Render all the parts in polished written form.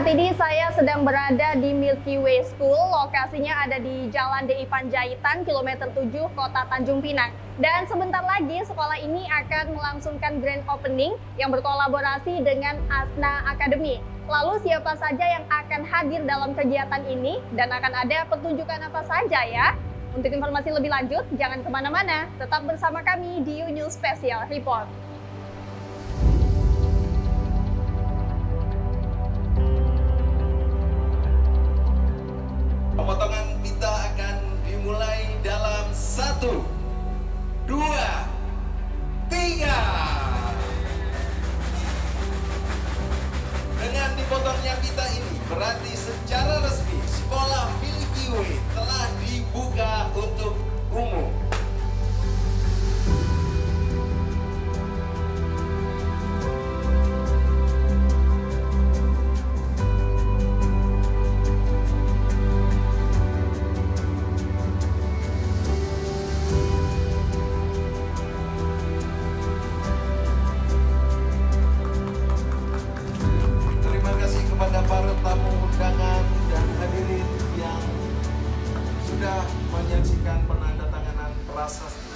Saat ini saya sedang berada di Milky Way School, lokasinya ada di Jalan DI Panjaitan, kilometer 7, Kota Tanjung Pinang. Dan sebentar lagi sekolah ini akan melangsungkan grand opening yang berkolaborasi dengan Asna Academy. Lalu siapa saja yang akan hadir dalam kegiatan ini dan akan ada pertunjukan apa saja ya? Untuk informasi lebih lanjut, jangan kemana-mana, tetap bersama kami di UNews Special Report. Pemotongan pita akan dimulai dalam 1, 2, 3. Dengan dipotongnya pita ini berarti secara resmi sekolah Milky Way telah dibuka untuk umum. Kepada para tamu undangan dan hadirin yang sudah menyaksikan penandatanganan prasasti.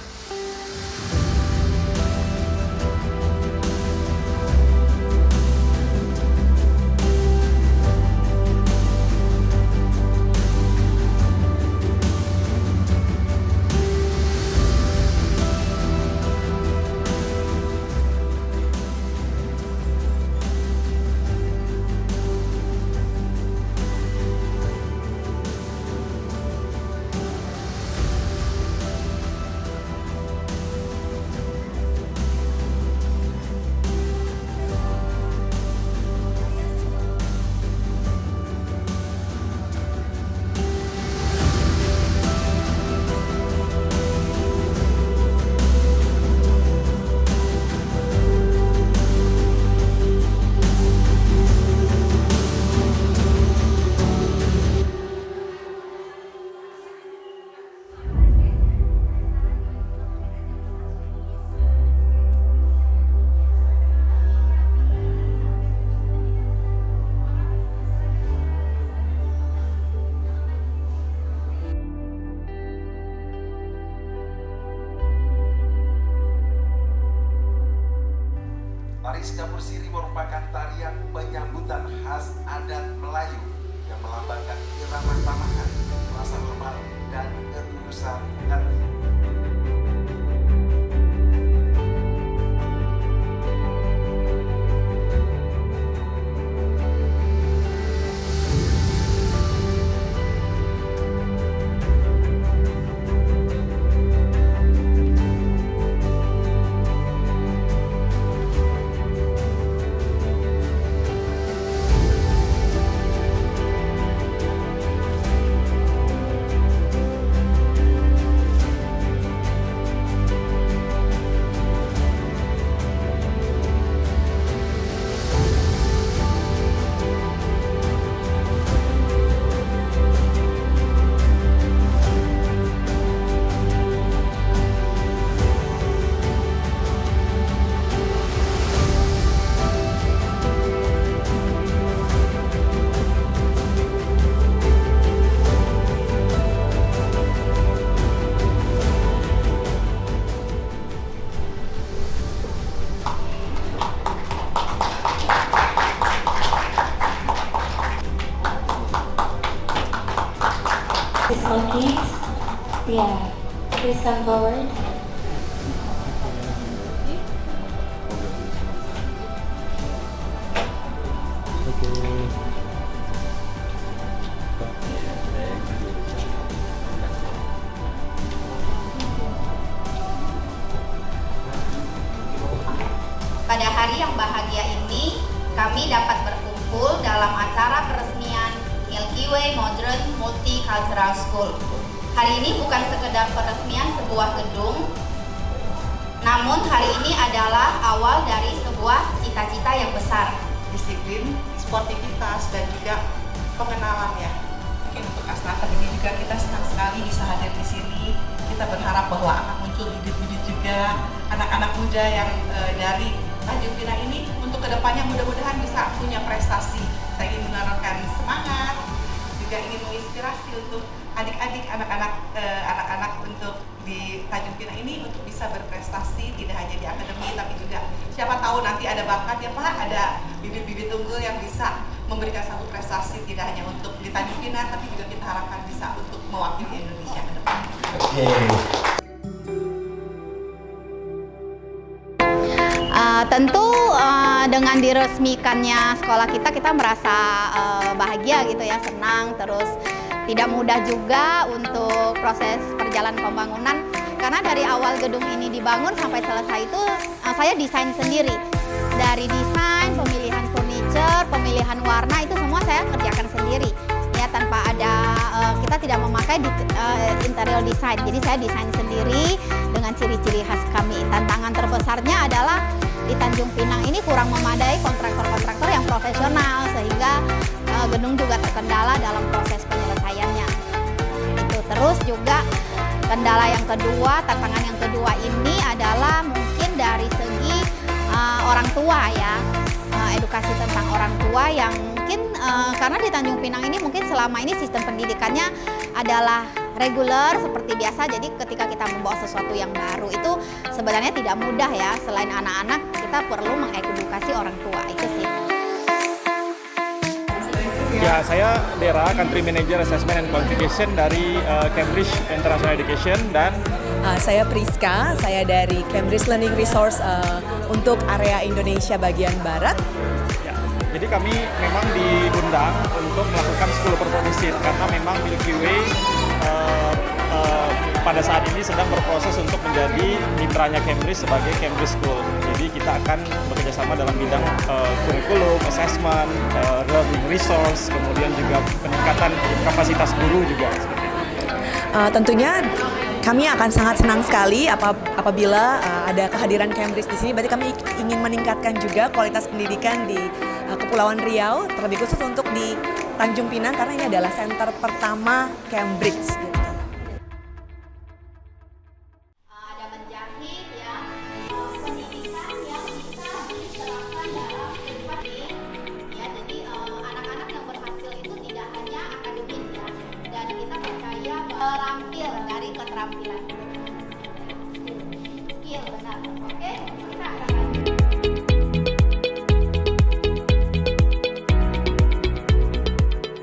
Baris Dapur Siri merupakan tarian penyambutan khas adat Melayu yang melambangkan irama tamahan, rasa hormat, dan ketulusan hati. Okay. Yeah. Please come forward. Pada hari yang bahagia ini, kami dapat berkumpul dalam acara peresmian Milky Way Modern Multicultural School. Hari ini bukan sekedar peresmian sebuah gedung, namun hari ini adalah awal dari sebuah cita-cita yang besar. Disiplin, sportivitas, dan juga pengenalannya. Mungkin untuk Asna Academy juga kita senang sekali bisa hadir di sini. Kita berharap bahwa akan muncul bibit-bibit juga anak-anak muda yang dari Tanjung Pinang ini untuk kedepannya mudah-mudahan bisa punya prestasi. Saya ingin menaruhkan untuk adik-adik, anak-anak untuk di Tanjung Pinang ini untuk bisa berprestasi tidak hanya di akademi tapi juga siapa tahu nanti ada bakat ya Pak, ada bibit-bibit unggul yang bisa memberikan satu prestasi tidak hanya untuk di Tanjung Pinang tapi juga kita harapkan bisa untuk mewakili Indonesia ke depan. Tentu dengan diresmikannya sekolah kita merasa bahagia gitu ya, senang, terus tidak mudah juga untuk proses perjalanan pembangunan karena dari awal gedung ini dibangun sampai selesai itu saya desain sendiri. Dari desain, pemilihan furniture, pemilihan warna itu semua saya kerjakan sendiri. Ya tanpa ada kita tidak memakai interior design. Jadi saya desain sendiri dengan ciri-ciri khas kami. Tantangan terbesarnya adalah di Tanjung Pinang ini kurang memadai kontraktor-kontraktor yang profesional sehingga gedung juga terkendala dalam proses penyelesaiannya. Itu terus juga kendala yang kedua, tantangan yang kedua ini adalah mungkin dari segi orang tua ya, edukasi tentang orang tua yang mungkin karena di Tanjung Pinang ini mungkin selama ini sistem pendidikannya adalah reguler seperti biasa, jadi ketika kita membawa sesuatu yang baru itu sebenarnya tidak mudah ya. Selain anak-anak, kita perlu mengedukasi orang tua, itu sih. Ya, saya Dera, Country Manager Assessment and Qualification dari Cambridge International Education, dan saya Priska, saya dari Cambridge Learning Resource untuk area Indonesia bagian Barat. ya, jadi kami memang diundang untuk melakukan school purpose visit karena memang Milky Way pada saat ini sedang berproses untuk menjadi mitranya Cambridge sebagai Cambridge School. Jadi kita akan bekerjasama dalam bidang kurikulum, assessment, learning resource, kemudian juga peningkatan kapasitas guru juga. Tentunya kami akan sangat senang sekali apabila ada kehadiran Cambridge di sini. Berarti kami ingin meningkatkan juga kualitas pendidikan di Kepulauan Riau, terlebih khusus untuk di Tanjung Pinang karena ini adalah center pertama Cambridge. Ada menjahit ya, pendidikan yang bisa diterapkan dalam kehidupan ya. Jadi anak-anak yang berhasil itu tidak hanya akademis ya, dan kita percaya terampil dari keterampilan. Skill benar, oke?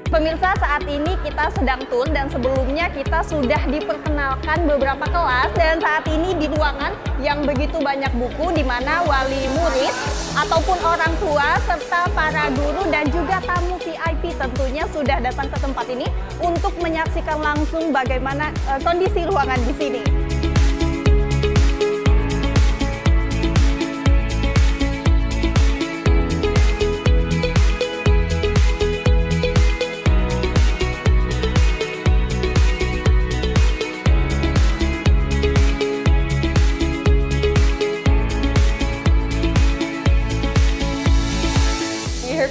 Pemirsa, saat ini kita sedang tour dan sebelumnya kita sudah diperkenalkan beberapa kelas, dan saat ini di ruangan yang begitu banyak buku di mana wali murid ataupun orang tua serta para guru dan juga tamu VIP tentunya sudah datang ke tempat ini untuk menyaksikan langsung bagaimana kondisi ruangan di sini.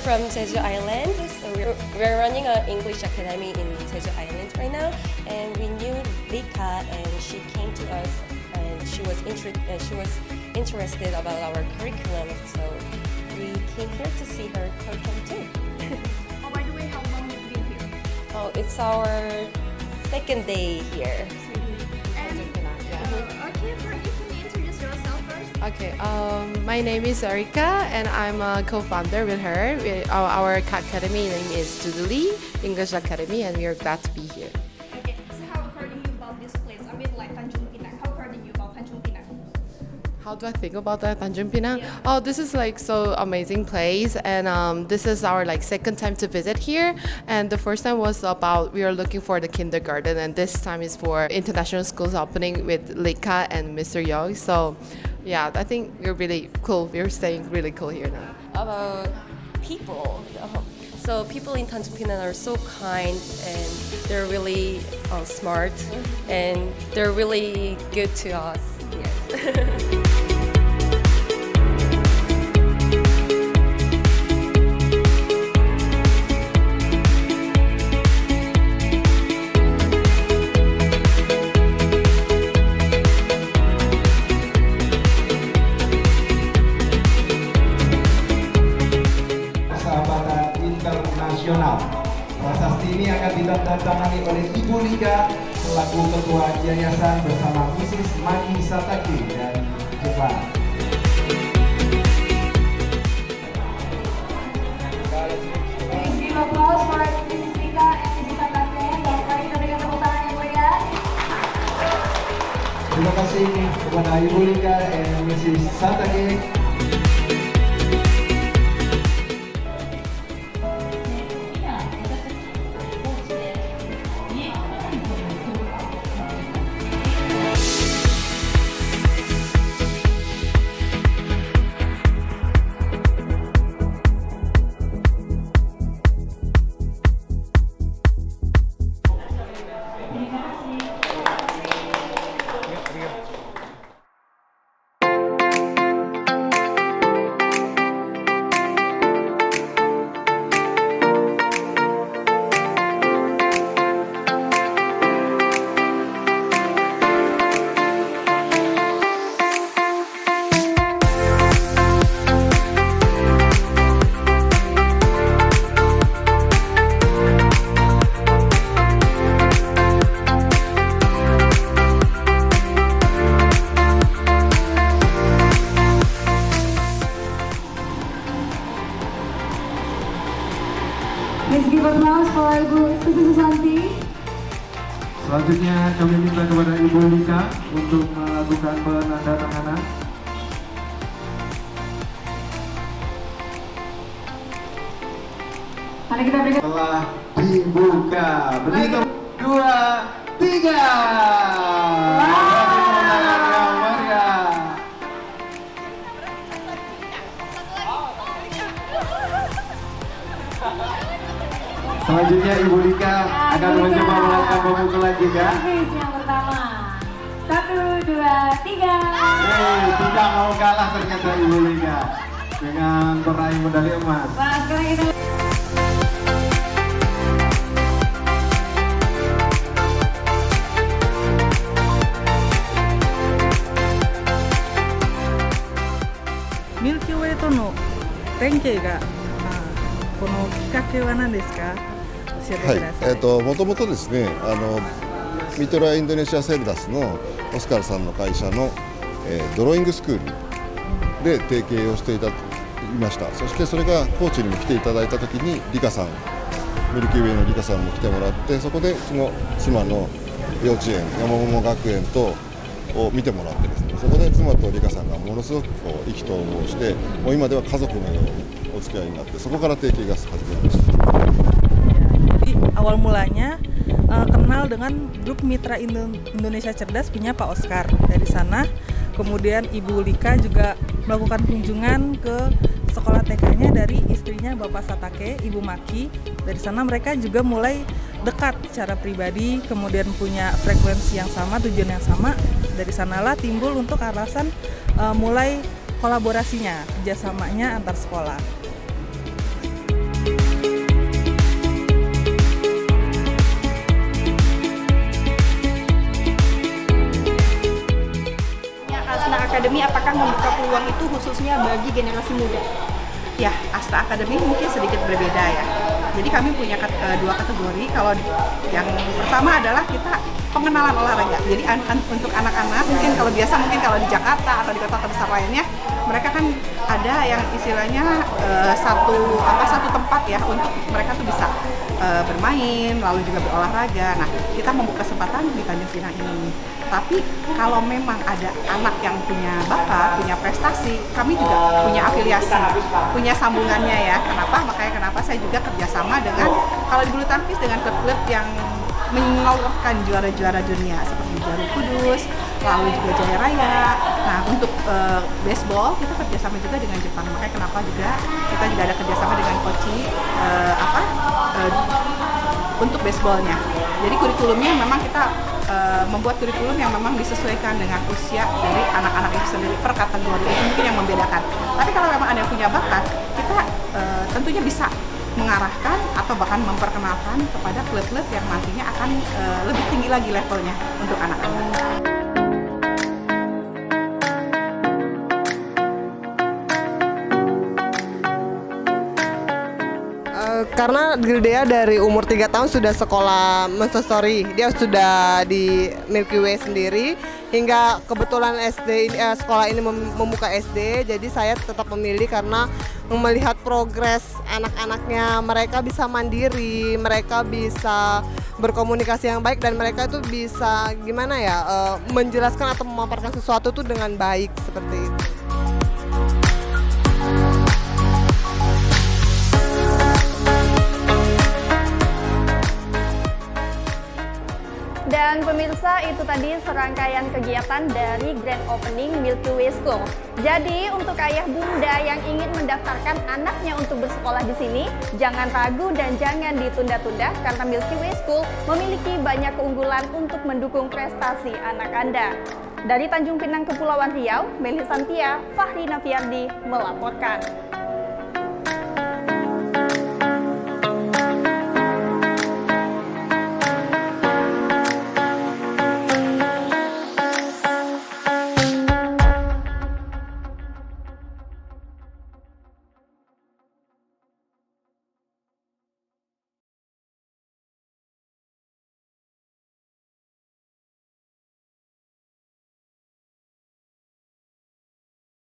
From Jeju Island, so we're running an English academy in Jeju Island right now, and we knew Lika, and she came to us, and she was interested about our curriculum, so we came here to see her curriculum too. Oh, by the way, how long have you been here? Oh, it's our second day here. Okay, my name is Erika and I'm a co-founder with her. Our academy name is Tuduli English Academy, and we are glad to be here. Okay, so how according you about this place? I mean, like Tanjung Pinang. How according you about Tanjung Pinang? How do I think about the Tanjung Pinang? Oh, this is like so amazing place, and this is our like second time to visit here. And the first time was about we are looking for the kindergarten, and this time is for international schools opening with Lika and Mr. Yong. So, yeah, I think we're really cool. We're staying really cool here now. About people. So people in Tanjung Pinang are so kind, and they're really smart, and they're really good to us. Yes. Prasasti ini akan ditandatangani oleh Ibu Lika selaku Ketua Yayasan bersama Mrs. Maki Satake dari Jepang. Please give applause for Mrs. Mika and Mrs. Satake. Mari kita berikan tepuk tangan yang meriah. Terima kasih kepada Ibu Lika dan Mrs. Satake. Please give applause for Ibu Susi Susanti. Selanjutnya kami minta kepada Ibu Lika untuk melakukan penandatanganan. Mari kita berikan. Telah dibuka. Berhitung 2, 3. Selanjutnya Ibu Lika akan mencoba melakukan pemukulan juga. Quiz yang pertama. 1, 2, 3. Tidak mau kalah ternyata Ibu Lika dengan peraih medali emas. Wah, sekarang kita Milky Way との連携が、このきっかけは何ですか？教えてください。もともとですね、ミトラインドネシアセルダスのオスカルさんの会社の、ドローイングスクールで提携をしていました。そしてそれが高知にも来ていただいたときにリカさん、ミルキーウェイのリカさんも来てもらって、そこでその妻の幼稚園山桃学園とを見てもらってですね、そこで妻とリカさんがものすごくこう意気投合して、もう今では家族のようにお付き合いになって、そこから提携が始まりました。Jadi awal mulanya kenal dengan grup Mitra Indonesia Cerdas punya Pak Oscar. Dari sana kemudian Ibu Lika juga melakukan kunjungan ke sekolah TK-nya dari istrinya Bapak Satake, Ibu Maki. Dari sana mereka juga mulai dekat secara pribadi, kemudian punya frekuensi yang sama, tujuan yang sama. Dari sanalah timbul untuk alasan mulai kolaborasinya, kerjasamanya antar sekolah. Asna Academy apakah membuka peluang itu khususnya bagi generasi muda? Ya, Asna Academy mungkin sedikit berbeda ya. Jadi kami punya dua kategori. Kalau yang pertama adalah kita pengenalan olahraga. Jadi untuk anak-anak mungkin kalau di Jakarta atau di kota besar lainnya, mereka kan ada yang istilahnya satu tempat ya untuk mereka tuh bisa bermain, lalu juga berolahraga. Nah, kita membuka kesempatan di Tanjung Pinang ini. Tapi kalau memang ada anak yang punya bakat, punya prestasi, kami juga punya afiliasi, punya sambungannya ya. Kenapa saya juga kerjasama dengan, kalau di bulu tangkis dengan klub-klub yang menyalurkan juara-juara dunia seperti Jarum Kudus, lalu juga Jaya Raya. Nah, untuk baseball kita kerjasama juga dengan Jepang. Makanya kenapa juga kita juga ada kerjasama dengan Kochi untuk baseballnya. Jadi kurikulumnya memang kita membuat kurikulum yang memang disesuaikan dengan usia dari anak-anak itu sendiri per kategori, itu mungkin yang membedakan. Tapi kalau memang ada yang punya bakat, kita tentunya bisa mengarahkan atau bahkan memperkenalkan kepada klub-klub yang nantinya akan lebih tinggi lagi levelnya untuk anak-anak. Karena Gildea dari umur 3 tahun sudah sekolah Montessori, dia sudah di Milky Way sendiri, hingga kebetulan sekolah ini membuka SD, jadi saya tetap memilih karena melihat progres anak-anaknya, mereka bisa mandiri, mereka bisa berkomunikasi yang baik, dan mereka itu bisa gimana ya, menjelaskan atau memaparkan sesuatu tuh dengan baik seperti itu. Dan pemirsa, itu tadi serangkaian kegiatan dari Grand Opening Milky Way School. Jadi untuk ayah bunda yang ingin mendaftarkan anaknya untuk bersekolah di sini, jangan ragu dan jangan ditunda-tunda karena Milky Way School memiliki banyak keunggulan untuk mendukung prestasi anak Anda. Dari Tanjung Pinang, Kepulauan Riau, Meli Santia, Fahri Nafiardi melaporkan.